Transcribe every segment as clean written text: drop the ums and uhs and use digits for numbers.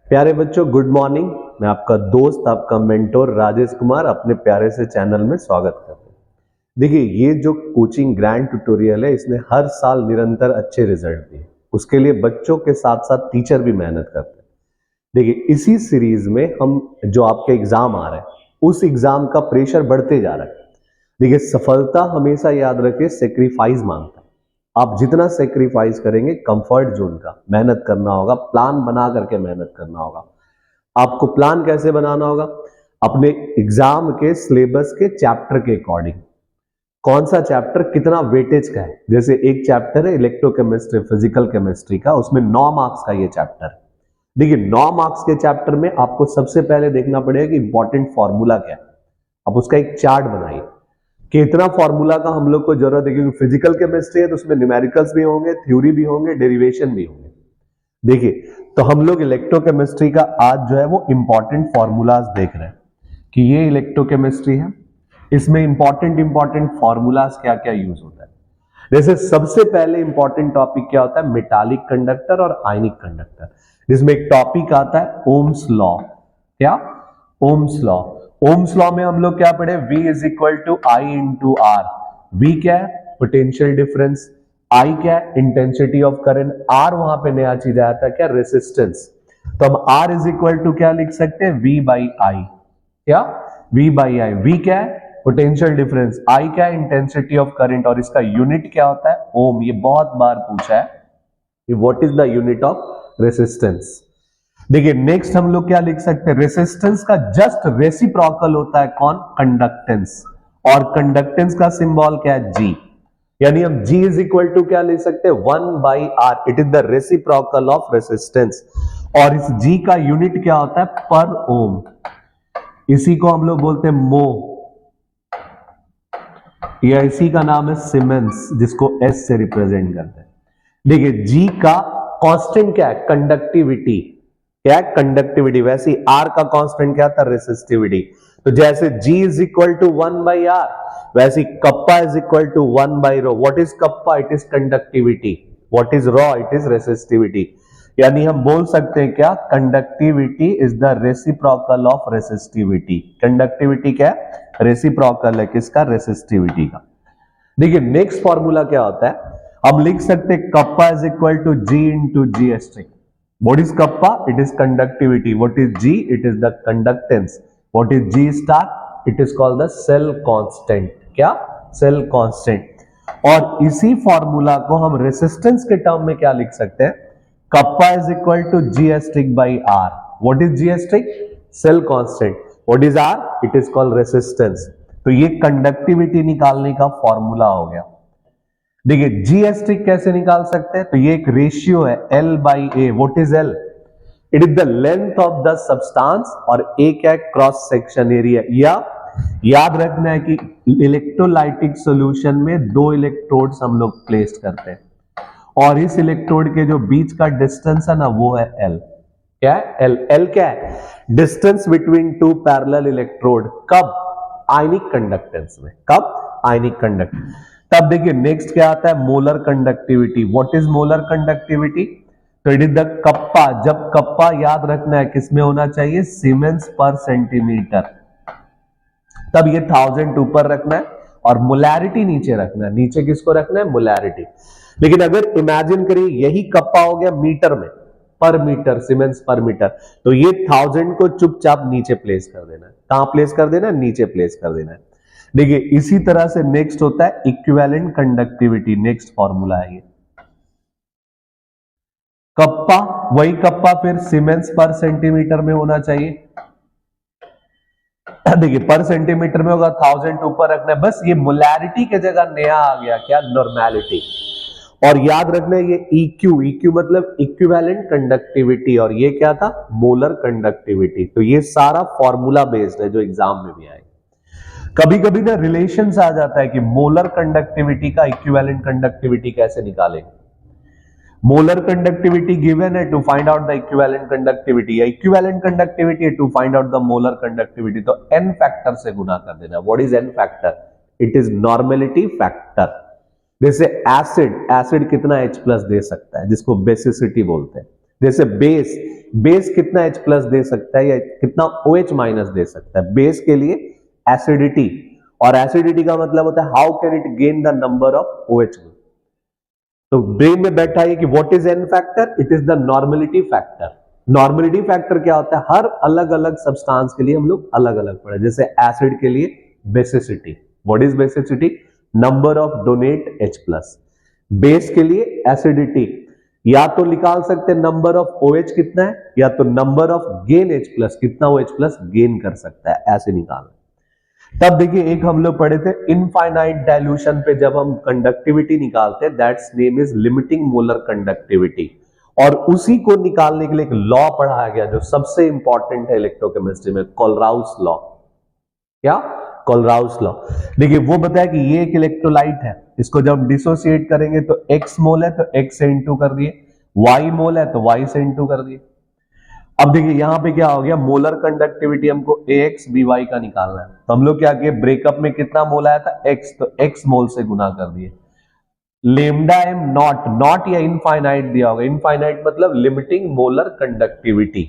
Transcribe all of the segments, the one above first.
प्यारे बच्चों, good morning. मैं आपका दोस्त, आपका मेंटोर राजेश कुमार अपने प्यारे से चैनल में स्वागत करता हूं। देखिए, ये जो कोचिंग ग्रैंड ट्यूटोरियल है, इसने हर साल निरंतर अच्छे रिजल्ट दिए। उसके लिए बच्चों के साथ साथ टीचर भी मेहनत करते हैं। देखिए, इसी सीरीज में हम जो आपके एग्जाम आ रहे हैं, उस एग्जाम का प्रेशर बढ़ते जा रहा है। देखिए, सफलता हमेशा याद रखिए सेक्रीफाइस मांगता है। आप जितना सेक्रीफाइस करेंगे, कंफर्ट जोन का मेहनत करना होगा, प्लान बना करके मेहनत करना होगा। आपको प्लान कैसे बनाना होगा? अपने एग्जाम के सिलेबस के चैप्टर के अकॉर्डिंग कौन सा चैप्टर कितना वेटेज का है। जैसे एक चैप्टर है इलेक्ट्रोकेमिस्ट्री, फिजिकल केमिस्ट्री का, उसमें 9 मार्क्स का ये चैप्टर है। देखिए, 9 मार्क्स के चैप्टर में आपको सबसे पहले देखना पड़ेगा कि इंपॉर्टेंट फॉर्मूला क्या है। अब उसका एक चार्ट बनाइए कि इतना फॉर्मूला का हम लोग को जरूरत है, क्योंकि फिजिकल केमिस्ट्री है तो उसमें न्यूमेरिकल्स भी होंगे, थ्योरी भी होंगे, डेरिवेशन भी होंगे। देखिए, तो हम लोग इलेक्ट्रोकेमिस्ट्री का आज जो है वो इंपॉर्टेंट फॉर्मूलाज देख रहे हैं कि ये इलेक्ट्रोकेमिस्ट्री है, इसमें इंपॉर्टेंट फॉर्मूलाज क्या क्या यूज होता है। जैसे सबसे पहले इंपॉर्टेंट टॉपिक क्या होता है? मेटालिक कंडक्टर और आयनिक कंडक्टर, जिसमें एक टॉपिक आता है ओम्स लॉ। क्या? Ohm's law. ओम्स लॉ में हम लोग क्या पढ़े? V is equal to I into R. V क्या है? Potential difference. I क्या है? Intensity of current. R वहां पे नया चीज आया था, क्या? रेसिस्टेंस। तो हम R इज इक्वल टू क्या लिख सकते हैं? V by I. क्या? V by I. V क्या है? Potential difference. I क्या है? Intensity of current. और इसका यूनिट क्या होता है? ओम। ये बहुत बार पूछा है कि what is the unit of resistance. देखिए, नेक्स्ट हम लोग क्या लिख सकते हैं? रेसिस्टेंस का जस्ट रेसिप्रोकल होता है कौन? कंडक्टेंस। और कंडक्टेंस का सिंबल क्या है? G। यानी हम G इज इक्वल टू क्या लिख सकते हैं? 1 by R. It is the reciprocal of resistance. और इस G का यूनिट क्या होता है? पर ओम। इसी को हम लोग बोलते हैं मो, या इसी का नाम है सीमेंस, जिसको S से रिप्रेजेंट करते हैं। देखिए, G का कांस्टेंट क्या है? कंडक्टिविटी। क्या है? कंडक्टिविटी। वैसे R का कांस्टेंट क्या था? रेसिस्टिविटी। तो जैसे G is equal to 1 by R, वैसे kappa is equal to 1 by rho. What is kappa? It is conductivity. What is rho? It is resistivity. यानी हम बोल सकते हैं क्या? Conductivity is the reciprocal of resistivity. Conductivity क्या है? Reciprocal है किसका? रेसिस्टिविटी का। देखिए, नेक्स्ट फॉर्मूला क्या होता है? हम लिख सकते हैं kappa is equal to G into G asterisk. What is kappa? It is conductivity. What is G? It is the conductance. What is G star? It is called the cell constant. क्या? Cell constant. और इसी formula को हम resistance के term में क्या लिख सकते हैं? Kappa is equal to G asterisk by R. What is G asterisk? Cell constant. What is R? It is called resistance. तो ये कंडक्टिविटी निकालने का फॉर्मूला हो गया। देखिए, जी एस्ट्रिक कैसे निकाल सकते हैं? तो ये एक रेशियो है L by A. What is L? It is the length of the substance. और ए क्या है? Cross section area. या याद रखना है कि इलेक्ट्रोलाइटिक सॉल्यूशन में 2 इलेक्ट्रोड्स हम लोग प्लेस करते हैं, और इस इलेक्ट्रोड के जो बीच का डिस्टेंस है ना, वो है L। क्या है? L। L क्या है? Distance between 2 parallel electrode. कब? आयनिक कंडक्टेंस में। कब? Ionic conductance. तब देखिए, नेक्स्ट क्या आता है? Molar conductivity. What is molar conductivity? तो इट इज द कप्पा। जब कप्पा याद रखना है किसमें होना चाहिए? सीमेंस पर सेंटीमीटर। तब ये 1000 ऊपर रखना है और मोलैरिटी नीचे रखना है। नीचे किसको रखना है? मोलैरिटी। लेकिन अगर इमेजिन करिए यही कप्पा हो गया मीटर में, पर मीटर, सीमेंस पर मीटर, तो ये 1000 को चुपचाप नीचे प्लेस कर देना है। कहां प्लेस कर देना है? नीचे प्लेस कर देना है। देखिए, इसी तरह से नेक्स्ट होता है इक्विवेलेंट कंडक्टिविटी। नेक्स्ट फॉर्मूला है ये। कप्पा, वही कप्पा फिर सीमेंस पर सेंटीमीटर में होना चाहिए। देखिए, पर सेंटीमीटर में होगा, 1000 ऊपर रखना है। बस ये मोलैरिटी की जगह नया आ गया क्या? नॉर्मेलिटी। और याद रखना है ये EQ। EQ मतलब इक्विवेलेंट कंडक्टिविटी, और ये क्या था? Molar conductivity. तो ये सारा फॉर्मूला बेस्ड है जो एग्जाम में भी आए। कभी कभी ना रिलेशंस आ जाता है कि मोलर कंडक्टिविटी का इक्विवेलेंट कंडक्टिविटी कैसे निकालेंगे। मोलर कंडक्टिविटी गिवन है, to find out the equivalent conductivity, या इक्विवेलेंट कंडक्टिविटी है to find out the molar conductivity. तो n फैक्टर से गुना कर देना। What is n factor? It is normality factor. जैसे एसिड, एसिड कितना H+ दे सकता है, जिसको बेसिसिटी बोलते हैं। जैसे बेस, बेस कितना H प्लस दे सकता है या कितना OH माइनस दे सकता है? बेस के लिए एसिडिटी, और एसिडिटी का मतलब होता है how can it gain the number of OH। तो ब्रेन में बैठा है कि what is an factor? It is the normality factor. Normality factor क्या होता है? हर अलग अलग सब्सटेंस के लिए हम लोग अलग अलग पढ़े। जैसे एसिड के लिए basicity, what is basicity? Number of donate H plus. Base के लिए एसिडिटी, या तो निकाल सकते हैं नंबर ऑफ OH कितना है, या तो number of gain H plus, कितना OH प्लस गेन कर सकता है, ऐसे निकालना। तब देखिए एक हम लोग पढ़े थे इनफाइनाइट डाइल्यूशन पे जब हम कंडक्टिविटी निकालते हैं, that's name is limiting molar conductivity, और उसी को निकालने के लिए एक लॉ पढ़ाया गया जो सबसे इंपॉर्टेंट है इलेक्ट्रोकेमिस्ट्री में, कोलराउस लॉ। क्या? Kohlrausch law. देखिए वो बताया कि ये एक इलेक्ट्रोलाइट है, इसको जब डिसोसिएट करेंगे तो x मोल है तो x से इंटू कर दिए, y मोल है तो y से इंटू कर दिए। अब देखिए यहां पे क्या हो गया, मोलर कंडक्टिविटी हमको AX BY का निकालना है, तो हम लोग क्या किए, ब्रेकअप में कितना मोल आया था X, तो X मोल से गुना कर दिए। लेमडा एम नॉट, नॉट या इनफाइनाइट दिया होगा, इनफाइनाइट मतलब लिमिटिंग मोलर कंडक्टिविटी।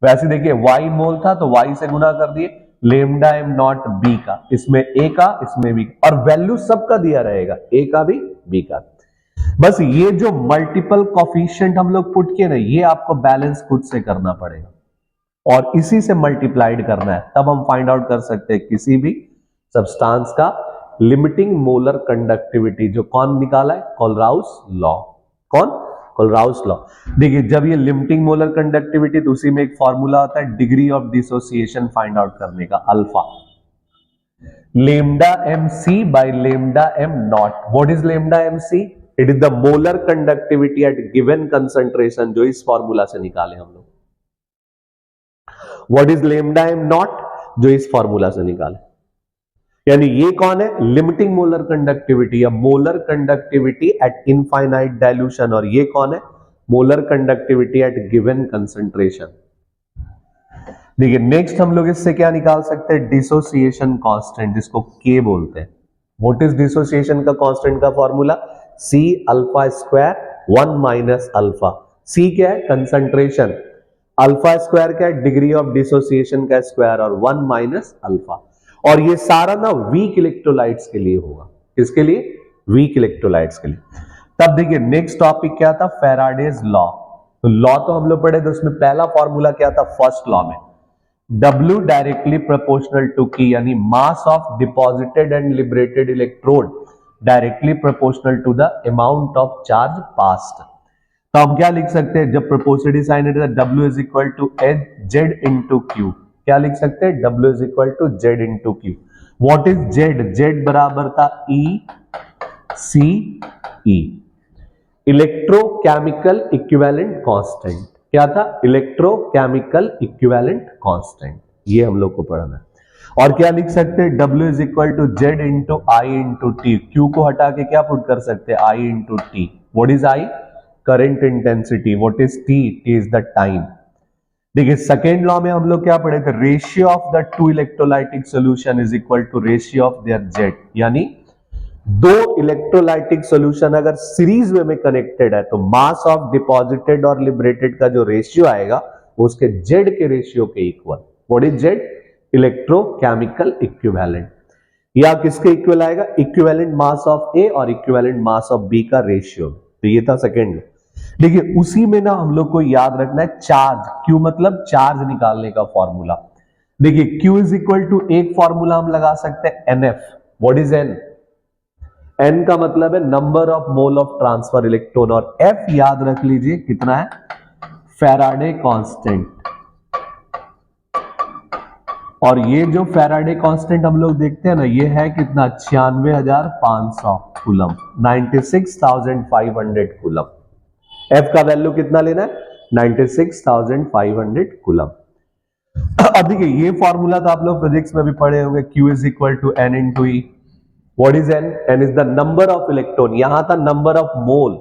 वैसे देखिए Y मोल था तो Y से गुना कर दिए, लेमडा एम नॉट B का, इसमें A का इसमें B का, और वैल्यू सबका दिया रहेगा, A का भी B का। बस ये जो मल्टीपल कोफिशिएंट हम लोग पुट किए ना, ये आपको बैलेंस खुद से करना पड़ेगा और इसी से मल्टीप्लाइड करना है, तब हम फाइंड आउट कर सकते हैं किसी भी सब्सटेंस का लिमिटिंग मोलर कंडक्टिविटी, जो कौन निकाला है, कोलराउस लॉ। कौन? Kohlrausch law. देखिए जब ये लिमिटिंग मोलर कंडक्टिविटी, तो उसी में एक फॉर्मूला होता है degree of dissociation find out करने का, alpha, lambda mc by lambda m naught। what is lambda mc? it is the molar conductivity at given concentration, जो इस फॉर्मूला से निकाले हम लोग। what is lambda m naught? जो इस फॉर्मूला से निकाले, यानी ये कौन है, लिमिटिंग मोलर कंडक्टिविटी या molar conductivity eight infinite dilution, और ये कौन है, molar conductivity eight given concentration. देखिए नेक्स्ट हम लोग इससे क्या निकाल सकते हैं, डिसोसिएशन कांस्टेंट, जिसको K बोलते हैं। व्हाट इज डिसोसिएशन का कांस्टेंट का formula, C alpha square 1 minus alpha. C क्या है, कंसंट्रेशन, अल्फा स्क्वायर क्या है, डिग्री ऑफ डिसोसिएशन का स्क्वायर, और 1 माइनस अल्फा। और ये सारा ना वीक इलेक्ट्रोलाइट्स के लिए होगा, किसके लिए, वीक इलेक्ट्रोलाइट्स के लिए। तब देखिए नेक्स्ट टॉपिक क्या था, फैराडेज लॉ। तो लॉ तो हम लोग पढ़े थे, उसमें पहला फॉर्मूला क्या था, फर्स्ट लॉ में W डायरेक्टली प्रोपोर्शनल टू की, यानी mass of deposited and liberated electrode directly proportional to the amount of charge passed. तो हम क्या लिख सकते हैं, जब प्रोपोर्शनलिटी साइन है W is equal to Z into Q, क्या लिख सकते हैं, W is equal to Z into Q। What is Z? Z बराबर था ECE, इलेक्ट्रोकेमिकल इक्विवेलेंट कांस्टेंट। क्या था, इलेक्ट्रोकेमिकल इक्विवेलेंट कांस्टेंट, ये हम लोग को पढ़ना है। और क्या लिख सकते हैं, W is equal to Z into I into T, Q को हटा के क्या पुट कर सकते हैं, I into T। What is I? Current intensity. What is T? T is the time. देखिए सेकेंड लॉ में हम लोग क्या पढ़े थे, ratio of the two electrolytic solution is equal to ratio of their Z, यानी दो इलेक्ट्रोलाइटिक सॉल्यूशन अगर सीरीज में कनेक्टेड है तो मास ऑफ डिपॉजिटेड और लिबरेटेड का जो रेशियो आएगा वो उसके जेड के रेशियो के equal. What is Z? Electrochemical equivalent. या किसके इक्वल आएगा, इक्विवेलेंट मास ऑफ ए और इक्विवेलेंट मास ऑफ बी का रेशियो। तो ये था सेकेंड। देखिए उसी में ना हम लोग को याद रखना है चार्ज, क्यू मतलब चार्ज निकालने का फॉर्मूला। देखिए Q इज इक्वल टू एक फॉर्मूला हम लगा सकते हैं NF। What is N? N का मतलब है number of mole of transfer electron, और F याद रख लीजिए कितना है, फैराडे कांस्टेंट। और ये जो फैराडे कांस्टेंट हम लोग देखते हैं ना, ये है कितना, 96,500 कूलम, 96,500 कूलम। F का वैल्यू कितना लेना है, 96,500 कूलम। अब देखिए ये फॉर्मूला तो आप लोग फिजिक्स में भी पढ़े होंगे, Q is equal to N into E। What is N? N is the number of electron, यहां था number of mole,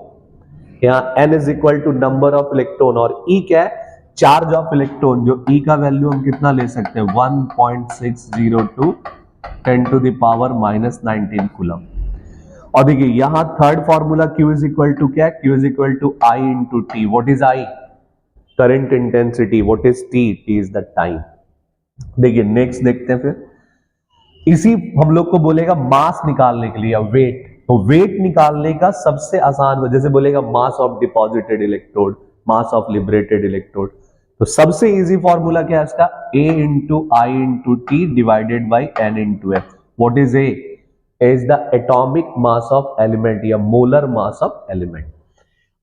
यहां N is equal to number of electron, और E क्या है, चार्ज ऑफ इलेक्ट्रॉन, जो E का value हम कितना ले सकते हैं, 1.602 10 to the power minus 19 coulomb. और देखिए यहां third formula Q is equal to क्या है, Q is equal to I into T। What is I? Current intensity, what is T, T is the time. देखिए नेक्स्ट देखते हैं फिर, इसी हम लोग को बोलेगा मास निकालने के लिए वेट, तो वेट निकालने का सबसे आसान, जैसे बोलेगा mass of deposited electrode, mass of liberated electrode, तो सबसे इजी फॉर्मूला क्या है इसका, A into I into T divided by N into F. What is A? A is the atomic mass of element या molar mass of element,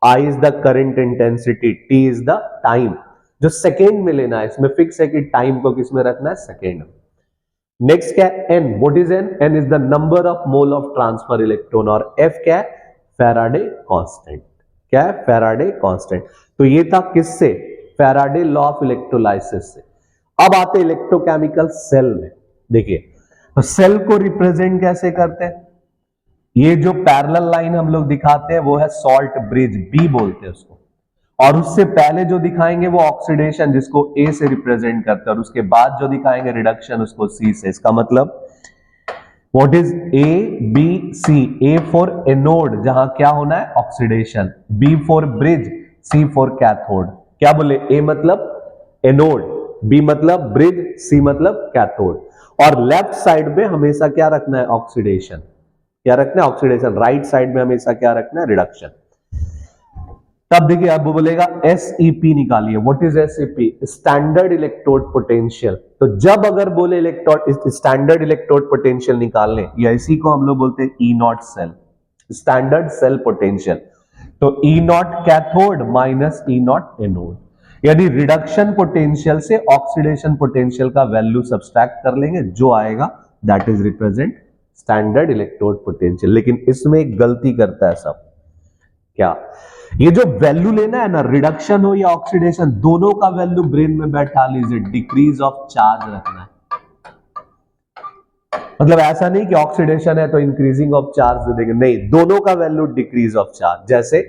I is the current intensity, T is the time, जो second में लेना है, इसमें fix है कि time को किस में रखना है, सेकेंड। नेक्स्ट क्या है, N, what is N? N is the number of mole of transfer electron, और F क्या है, फैराडे कांस्टेंट। क्या है, फैराडे कांस्टेंट। तो ये था किससे, फैराडे लॉ ऑफ इलेक्ट्रोलाइसिस से। अब आते इलेक्ट्रोकेमिकल सेल में। देखिए तो सेल को रिप्रेजेंट कैसे करते हैं, ये जो पैरेलल लाइन हम लोग दिखाते हैं वो है सॉल्ट ब्रिज, बी बोलते हैं उसको, और उससे पहले जो दिखाएंगे वो ऑक्सीडेशन, जिसको ए से रिप्रेजेंट करते हैं, और उसके बाद जो दिखाएंगे रिडक्शन, उसको सी से। इसका मतलब what is A B C, A for anode जहां क्या होना है, oxidation, B for bridge, C for cathode. क्या बोले, ए मतलब एनोड, बी मतलब ब्रिज, सी मतलब कैथोड, और लेफ्ट साइड में हमेशा क्या रखना है, ऑक्सीडेशन। क्या रखना है, ऑक्सीडेशन। राइट साइड में हमेशा क्या रखना है, रिडक्शन। तब देखिए अब वो बोलेगा SEP निकालिए। What is SEP? Standard electrode potential. तो जब अगर बोले इलेक्ट्रोड स्टैंडर्ड इलेक्ट्रोड पोटेंशियल निकालने, या इसी को हम लोग बोलते हैं E0 cell, standard cell potential, तो E0 cathode minus E0 anode, यानी रिडक्शन पोटेंशियल से ऑक्सीडेशन पोटेंशियल का वैल्यू सब्सट्रैक्ट कर लेंगे, जो आएगा that is represent standard electrode potential. लेकिन इसमें एक गलती करता है सब, क्या, ये जो वैल्यू लेना है ना, रिडक्शन हो या ऑक्सीडेशन, दोनों का वैल्यू ब्रेन में बैठा लीजिए, डिक्रीज ऑफ चार्ज रखना है। मतलब ऐसा नहीं कि ऑक्सीडेशन है तो इंक्रीजिंग ऑफ चार्ज दे देंगे, नहीं, दोनों का वैल्यू डिक्रीज ऑफ चार्ज। जैसे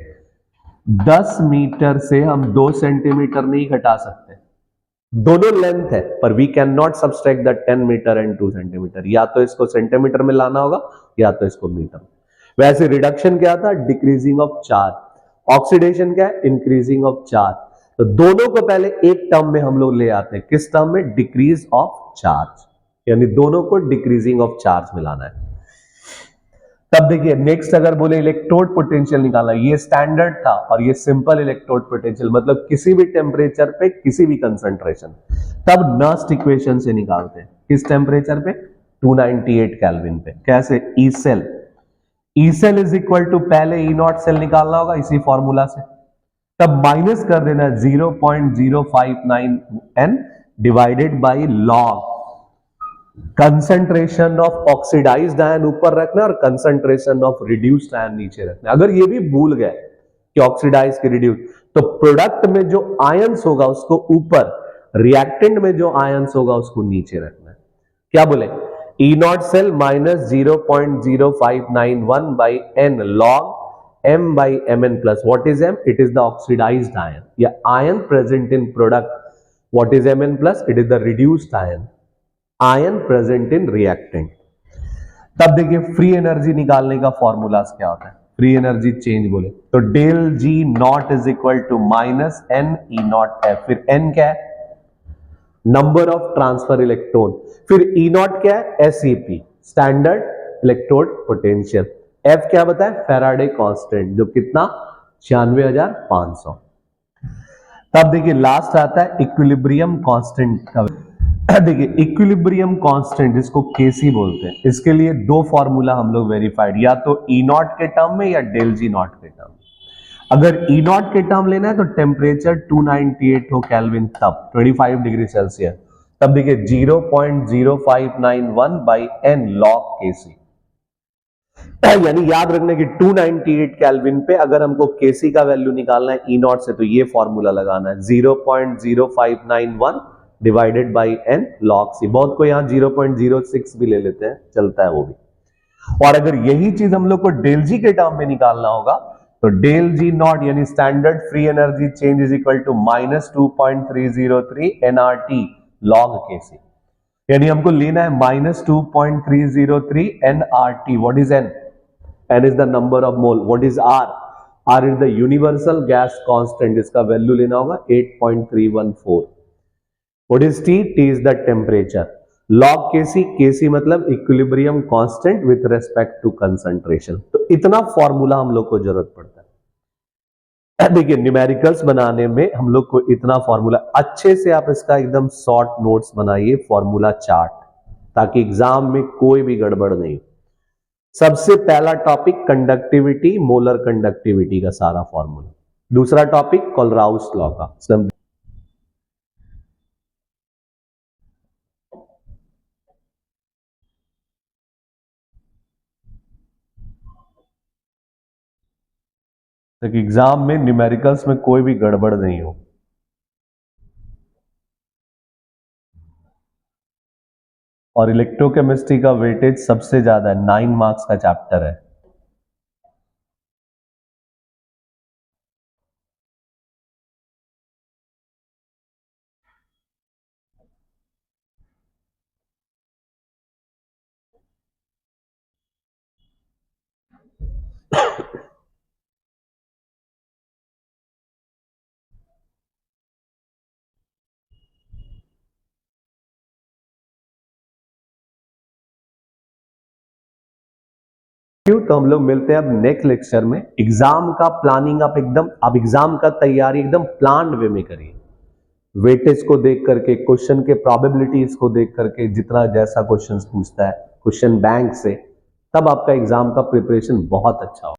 10 मीटर से हम 2 सेंटीमीटर नहीं घटा सकते, दोनों लेंथ है, पर we can not subtract the 10 metre and 2 centimetre, या तो इसको सेंटीमीटर में लाना होगा या तो इसको मीटर। वैसे रिडक्शन क्या था, डिक्रीजिंग ऑफ चार्ज, ऑक्सीडेशन क्या है, इंक्रीजिंग ऑफ चार्ज। तो दोनों को पहले एक टर्म में हम लोग ले आते हैं, किस टर्म में, डिक्रीज ऑफ चार्ज, यानी दोनों को डिक्रीजिंग ऑफ चार्ज में लाना है। तब देखिए नेक्स्ट अगर बोले इलेक्ट्रोड पोटेंशियल निकालना, ये स्टैंडर्ड था, और ये सिंपल इलेक्ट्रोड पोटेंशियल, मतलब किसी भी टेम्परेचर पे किसी भी कंसंट्रेशन। तब नर्स्ट इक्वेशन से निकालते हैं, किस टेम्परेचर पे, 298 केल्विन पे। कैसे, E cell, E cell is equal to, पहले E0 सेल निकालना होगा इसी फॉर्मूला से, तब माइनस कर देना 0.059 N divided by log concentration of oxidised ion ऊपर रखना और कंसंट्रेशन ऑफ रिड्यूस्ड आयन नीचे रखना। अगर ये भी भूल गए कि ऑक्सीडाइज के रिड्यूस, तो प्रोडक्ट में जो आयंस होगा उसको ऊपर, रिएक्टेंट में जो आयंस होगा उसको नीचे रखना है। क्या बोले, E0 cell minus 0.0591 by N log M by Mn plus. What is M? It is the oxidized ion. या ion present in product. What is Mn plus? It is the reduced ion. Ion present in reactant. तब देखिए free energy निकालने का formula क्या होता है, free energy change बोले तो del G naught is equal to minus N E0 F। फिर N क्या है, नंबर ऑफ ट्रांसफर इलेक्ट्रॉन, फिर E0 क्या है, SEP standard electrode potential, F क्या बताए, फैराडे कांस्टेंट, जो कितना 96,500। तब देखिए लास्ट आता है इक्विलिब्रियम कांस्टेंट का। देखिए इक्विलिब्रियम कांस्टेंट जिसको केसी बोलते हैं, इसके लिए दो फॉर्मूला हम लोग वेरीफाइड, या तो E0 के टर्म में या डेल G नॉट के टर्म। अगर E0 के टर्म लेना है तो टेम्परेचर 298 हो केल्विन, तब 25 डिग्री सेल्सियस, तब देखिए 0.0591 बाई N log Kc, यानी याद रखने की 298 केल्विन पे अगर हमको Kc का वैल्यू निकालना है E0 से, तो ये फॉर्मूला लगाना है 0.0591 divided by N log C। बहुत को यहाँ 0.06 भी ले लेते हैं, चलता है वो भी। और अगर यही चीज हम लोग को डेल G के टर्म में निकालना होगा, तो डेल G नॉट यानी standard free energy change is equal to minus 2.303 nRT log Kc, यानी हमको लेना है minus 2.303 nRT। What is N? N is the number of mole. What is R? R is the universal gas constant, इसका value लेना होगा 8.314। What is T? T is the temperature. Log Kc, Kc मतलब equilibrium constant with respect to concentration. तो इतना formula हम लोग को जरूरत पड़ता है। देखिए न्यूमेरिकल्स बनाने में हम लोग को इतना फॉर्मूला, अच्छे से आप इसका एकदम शॉर्ट नोट्स बनाइए, फॉर्मूला चार्ट, ताकि एग्जाम में कोई भी गड़बड़ नहीं। सबसे पहला टॉपिक कंडक्टिविटी, मोलर कंडक्टिविटी का सारा फॉर्मूला। दूसरा टॉपिक कोलराउस लॉ का। एग्जाम में न्यूमेरिकल्स में कोई भी गड़बड़ नहीं हो। और इलेक्ट्रोकेमिस्ट्री का वेटेज सबसे ज्यादा है, 9 मार्क्स का चैप्टर है। तो हम लोग मिलते हैं अब नेक्स्ट लेक्चर में। एग्जाम का प्लानिंग आप एग्जाम का तैयारी एकदम प्लान्ड वे में करिए, वेटेज को देख करके, क्वेश्चन के प्रोबेबिलिटीज को देख करके, जितना जैसा क्वेश्चन पूछता है क्वेश्चन बैंक से, तब आपका एग्जाम का प्रिपरेशन बहुत अच्छा हो।